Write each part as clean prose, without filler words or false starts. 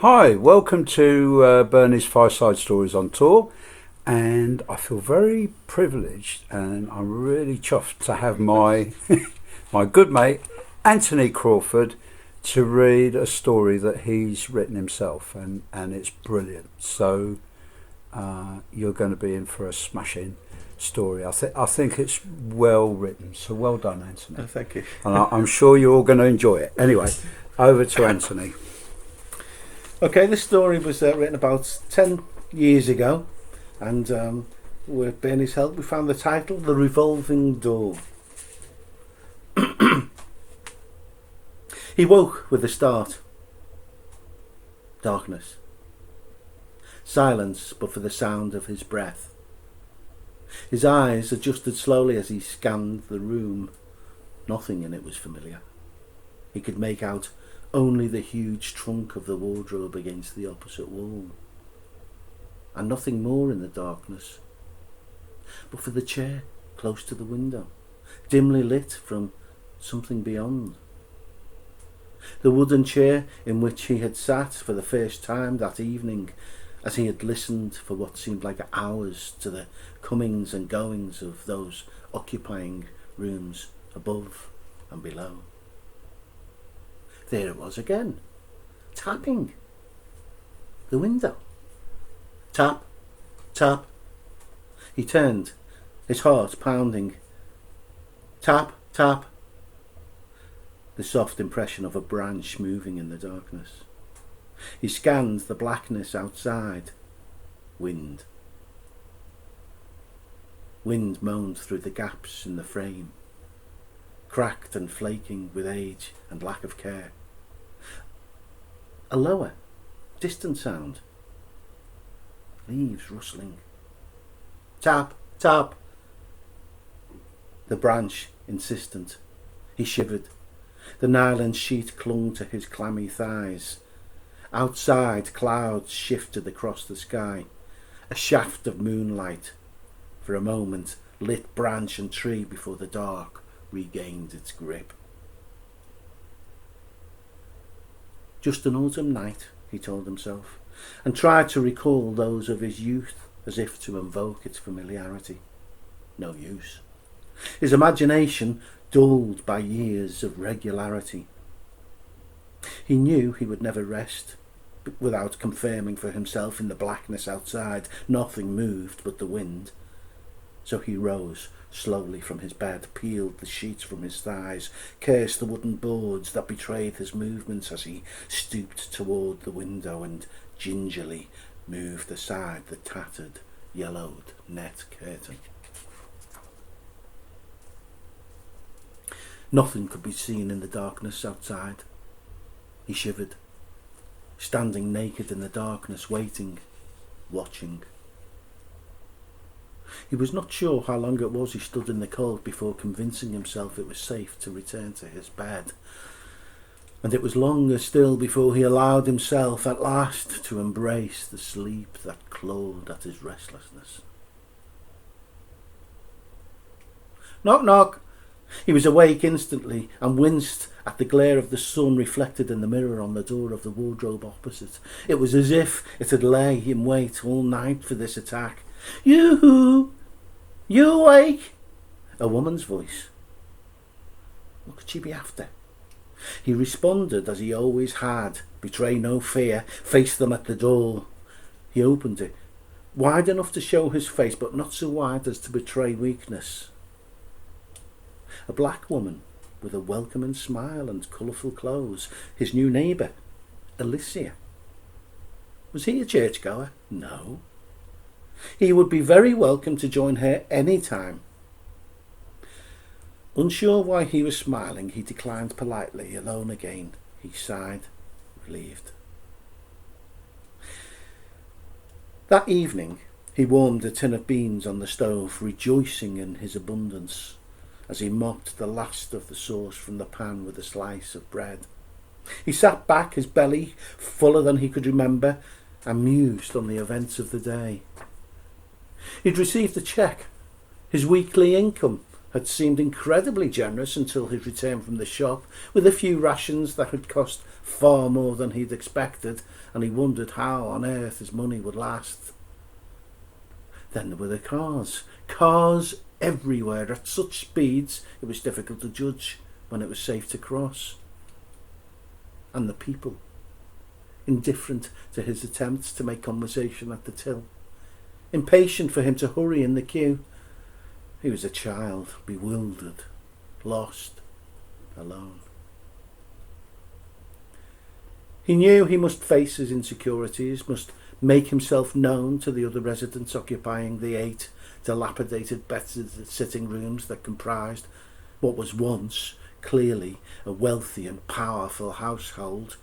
Hi, welcome to Bernie's Fireside Stories on Tour, and I feel very privileged and I'm really chuffed to have my my good mate Anthony Crawford to read a story that he's written himself, and it's brilliant. So you're going to be in for a smashing story. I think it's well written. So well done, Anthony. Oh, thank you. And I'm sure you're all going to enjoy it. Anyway, over to Anthony. Okay, this story was written about 10 years ago, and with Bernie's help, we found the title, The Revolving Door. He woke with a start. Darkness. Silence, but for the sound of his breath. His eyes adjusted slowly as he scanned the room. Nothing in it was familiar. He could make out only the huge trunk of the wardrobe against the opposite wall, and nothing more in the darkness, but for the chair close to the window, dimly lit from something beyond. The wooden chair in which he had sat for the first time that evening, as he had listened for what seemed like hours to the comings and goings of those occupying rooms above and below. There it was again, tapping the window. Tap, tap. He turned, his heart pounding. Tap, tap. The soft impression of a branch moving in the darkness. He scanned the blackness outside. Wind. Wind moaned through the gaps in the frame, cracked and flaking with age and lack of care. A lower, distant sound. Leaves rustling. Tap, tap. The branch insistent. He shivered. The nylon sheet clung to his clammy thighs. Outside, clouds shifted across the sky. A shaft of moonlight, for a moment, lit branch and tree before the dark regained its grip. Just an autumn night, he told himself, and tried to recall those of his youth as if to invoke its familiarity. No use. His imagination dulled by years of regularity. He knew he would never rest without confirming for himself in the blackness outside nothing moved but the wind. So he rose slowly from his bed, peeled the sheets from his thighs, cursed the wooden boards that betrayed his movements as he stooped toward the window and gingerly moved aside the tattered, yellowed net curtain. Nothing could be seen in the darkness outside. He shivered, standing naked in the darkness, waiting, watching. He was not sure how long it was he stood in the cold before convincing himself it was safe to return to his bed. And it was longer still before he allowed himself at last to embrace the sleep that clawed at his restlessness. Knock, knock. He was awake instantly and winced at the glare of the sun reflected in the mirror on the door of the wardrobe opposite. It was as if it had lay in wait all night for this attack. You awake? A woman's voice. What could she be after? He responded as he always had, betray no fear, faced them at the door. He opened it, wide enough to show his face, but not so wide as to betray weakness. A black woman with a welcoming smile and colourful clothes, his new neighbour, Alicia. Was he a churchgoer? No. He would be very welcome to join her any time. Unsure why he was smiling, he declined politely. Alone again, he sighed, relieved. That evening, he warmed a tin of beans on the stove, rejoicing in his abundance, as he mopped the last of the sauce from the pan with a slice of bread. He sat back, his belly fuller than he could remember, and mused on the events of the day. He'd received a cheque, his weekly income, had seemed incredibly generous until his return from the shop with a few rations that had cost far more than he'd expected, and he wondered how on earth his money would last. Then there were the cars. Cars everywhere at such speeds it was difficult to judge when it was safe to cross. And the people, indifferent to his attempts to make conversation at the till, impatient for him to hurry in the queue. He was a child, bewildered, lost, alone. He knew he must face his insecurities, must make himself known to the other residents occupying the 8 dilapidated bedstead sitting rooms that comprised what was once clearly a wealthy and powerful household,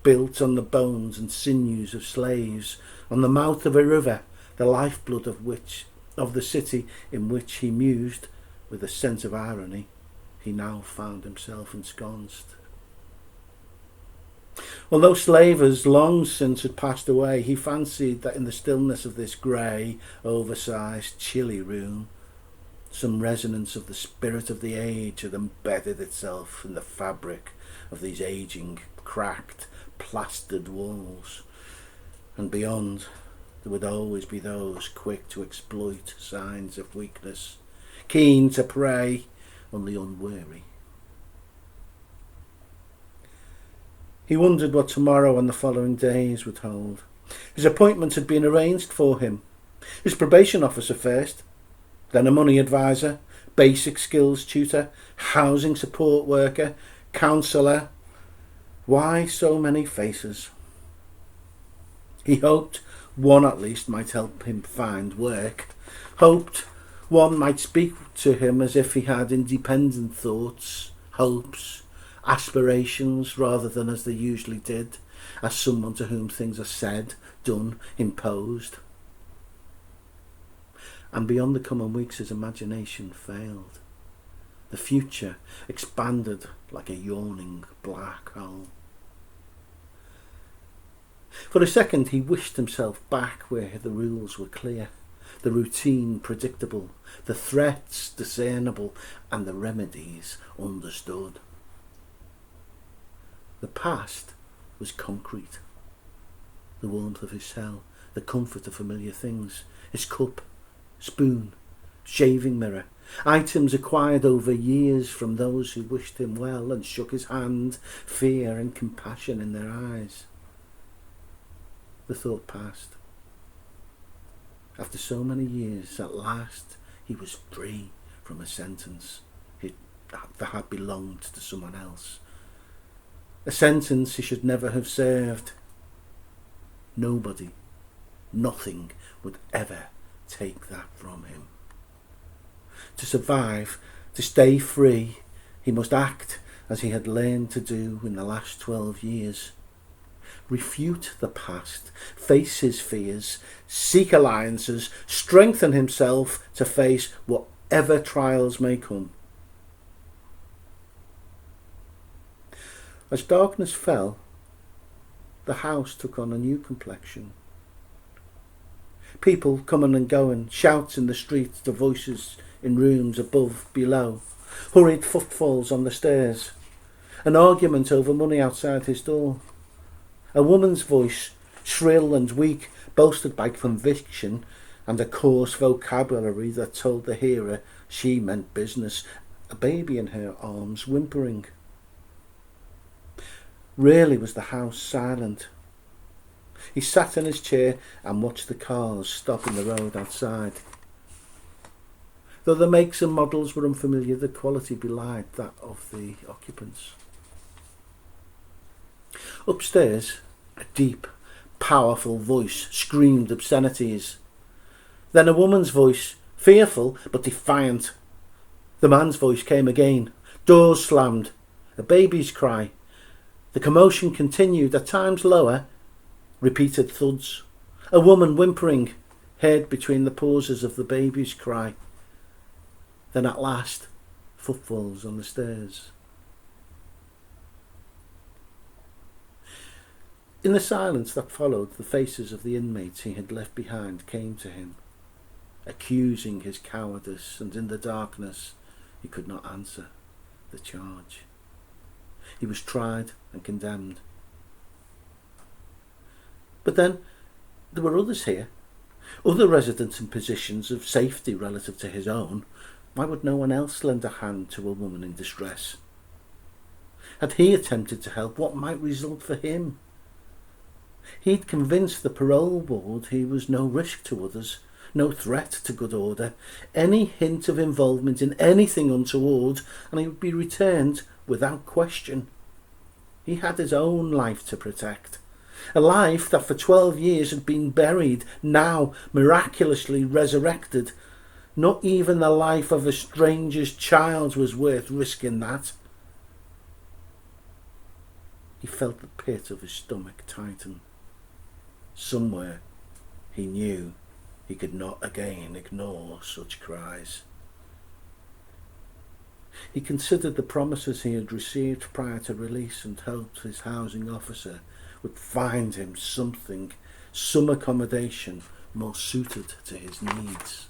built on the bones and sinews of slaves, on the mouth of a river, the lifeblood of the city in which he mused with a sense of irony. He now found himself ensconced. Although slavers long since had passed away, he fancied that in the stillness of this grey, oversized, chilly room, some resonance of the spirit of the age had embedded itself in the fabric of these ageing, cracked, plastered walls. And beyond, there would always be those quick to exploit signs of weakness, keen to prey on the unwary. He wondered what tomorrow and the following days would hold. His appointment had been arranged for him. His probation officer first, then a money advisor, basic skills tutor, housing support worker, counsellor. Why so many faces? He hoped one at least might help him find work, hoped one might speak to him as if he had independent thoughts, hopes, aspirations, rather than as they usually did, as someone to whom things are said, done, imposed. And beyond the coming weeks his imagination failed. The future expanded like a yawning black hole. For a second he wished himself back where the rules were clear, the routine predictable, the threats discernible, and the remedies understood. The past was concrete. The warmth of his cell, the comfort of familiar things, his cup, spoon, shaving mirror, items acquired over years from those who wished him well and shook his hand, fear and compassion in their eyes. The thought passed. After so many years, at last he was free from a sentence that had belonged to someone else. A sentence he should never have served. Nobody, nothing would ever take that from him. To survive, to stay free, he must act as he had learned to do in the last 12 years. Refute the past, face his fears, seek alliances, strengthen himself to face whatever trials may come. As darkness fell, the house took on a new complexion. People coming and going, shouts in the streets, the voices in rooms above, below, hurried footfalls on the stairs, an argument over money outside his door. A woman's voice, shrill and weak, boasted by conviction and a coarse vocabulary that told the hearer she meant business, a baby in her arms whimpering. Rarely was the house silent. He sat in his chair and watched the cars stop in the road outside. Though the makes and models were unfamiliar, the quality belied that of the occupants. Upstairs, a deep, powerful voice screamed obscenities. Then a woman's voice, fearful but defiant. The man's voice came again. Doors slammed. A baby's cry. The commotion continued, at times lower, repeated thuds. A woman whimpering, heard between the pauses of the baby's cry. Then at last, footfalls on the stairs. In the silence that followed, the faces of the inmates he had left behind came to him, accusing his cowardice, and in the darkness he could not answer the charge. He was tried and condemned. But then there were others here, other residents in positions of safety relative to his own. Why would no one else lend a hand to a woman in distress? Had he attempted to help, what might result for him? He'd convinced the parole board he was no risk to others, no threat to good order. Any hint of involvement in anything untoward, and he would be returned without question. He had his own life to protect. A life that for 12 years had been buried, now miraculously resurrected. Not even the life of a stranger's child was worth risking that. He felt the pit of his stomach tighten. Somewhere he knew he could not again ignore such cries. He considered the promises he had received prior to release and hoped his housing officer would find him something, some accommodation more suited to his needs.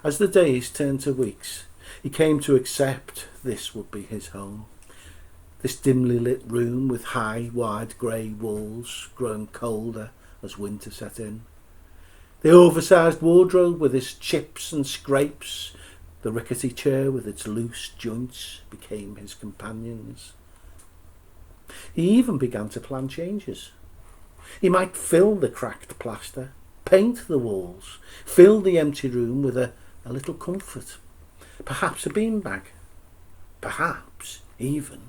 As the days turned to weeks, he came to accept this would be his home. This dimly lit room with high, wide grey walls growing colder as winter set in. The oversized wardrobe with its chips and scrapes, the rickety chair with its loose joints became his companions. He even began to plan changes. He might fill the cracked plaster, paint the walls, fill the empty room with a little comfort, perhaps a beanbag, perhaps even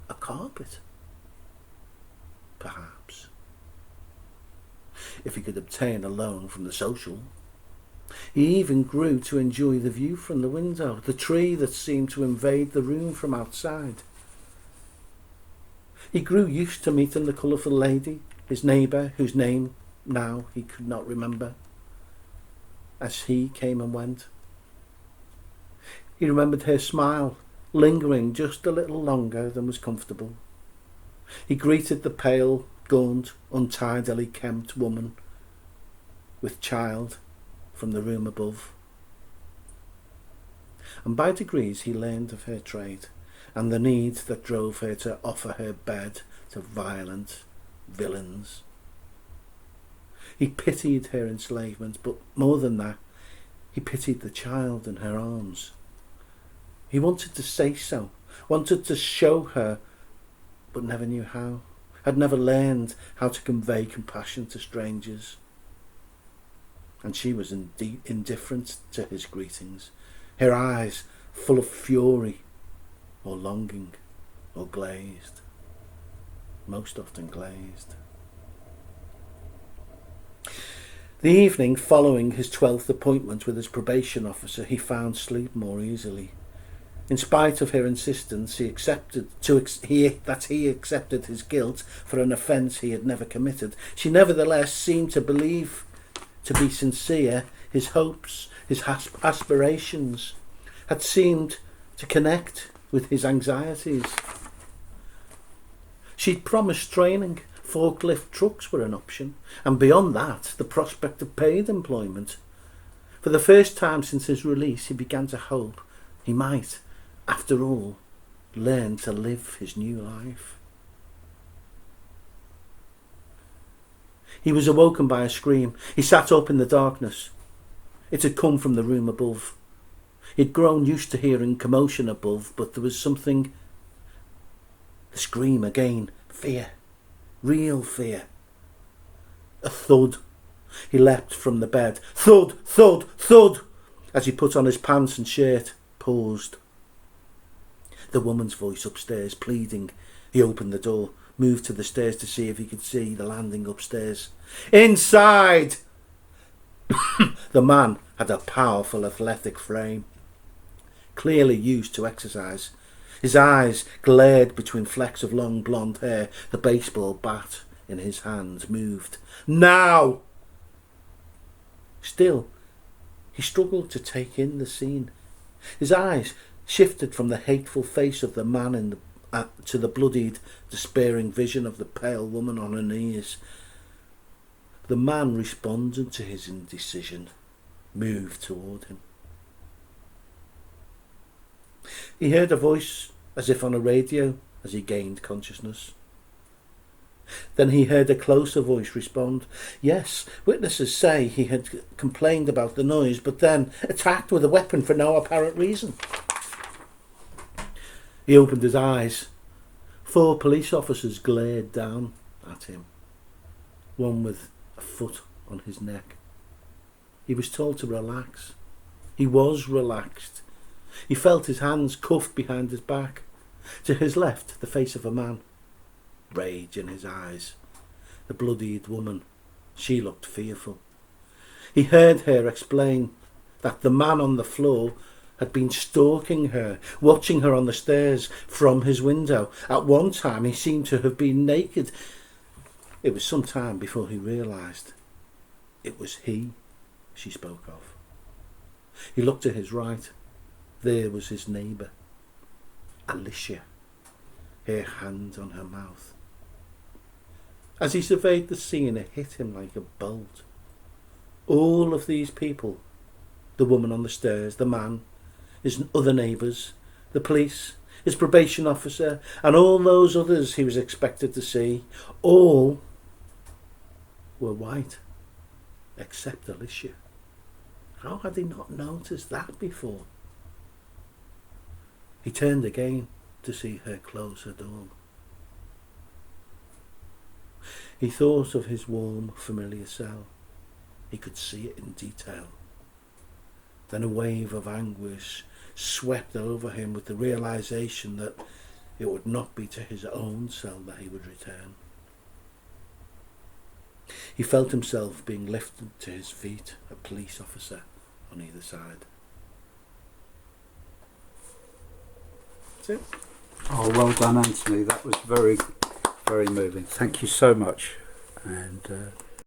a carpet. Perhaps. If he could obtain a loan from the social. He even grew to enjoy the view from the window, the tree that seemed to invade the room from outside. He grew used to meeting the colourful lady, his neighbour, whose name now he could not remember, as he came and went. He remembered her smile, lingering just a little longer than was comfortable. He greeted the pale, gaunt, untidily kempt woman with child from the room above. And by degrees he learned of her trade and the need that drove her to offer her bed to violent villains. He pitied her enslavement, but more than that, he pitied the child in her arms. He wanted to say so, wanted to show her, but never knew how, had never learned how to convey compassion to strangers. And she was indifferent to his greetings, her eyes full of fury or longing or glazed, most often glazed. The evening following his 12th appointment with his probation officer, he found sleep more easily. In spite of her insistence, he accepted his guilt for an offence he had never committed. She nevertheless seemed to believe to be sincere. His hopes, his aspirations had seemed to connect with his anxieties. She'd promised training. Forklift trucks were an option, and beyond that, the prospect of paid employment. For the first time since his release, he began to hope he might, after all, learn to live his new life. He was awoken by a scream. He sat up in the darkness. It had come from the room above. He'd grown used to hearing commotion above, but there was something... The scream again. Fear. Real fear. A thud. He leapt from the bed. Thud, thud, thud! As he put on his pants and shirt, paused. The woman's voice upstairs, pleading. He opened the door, moved to the stairs to see if he could see the landing upstairs. Inside! The man had a powerful athletic frame, clearly used to exercise. His eyes glared between flecks of long blonde hair. The baseball bat in his hands moved. Now! Still, he struggled to take in the scene. His eyes shifted from the hateful face of the man to the bloodied, despairing vision of the pale woman on her knees. The man responded to his indecision. moved toward him. He heard a voice as if on a radio as he gained consciousness. Then he heard a closer voice respond. Yes, witnesses say he had complained about the noise, but then attacked with a weapon for no apparent reason. He opened his eyes. 4 police officers glared down at him, one with a foot on his neck. He was told to relax. He was relaxed. He felt his hands cuffed behind his back. To his left, the face of a man. Rage in his eyes. The bloodied woman. She looked fearful. He heard her explain that the man on the floor had been stalking her, watching her on the stairs from his window. At one time he seemed to have been naked. It was some time before he realised it was he she spoke of. He looked to his right. There was his neighbour, Alicia, her hand on her mouth. As he surveyed the scene, it hit him like a bolt. All of these people, the woman on the stairs, the man, his other neighbours, the police, his probation officer, and all those others he was expected to see, all were white, except Alicia. How had he not noticed that before? He turned again to see her close her door. He thought of his warm, familiar cell. He could see it in detail. Then a wave of anguish swept over him with the realisation that it would not be to his own cell that he would return. He felt himself being lifted to his feet, a police officer on either side. That's it. Oh, well done, Anthony. That was very, very moving. Thank you so much. And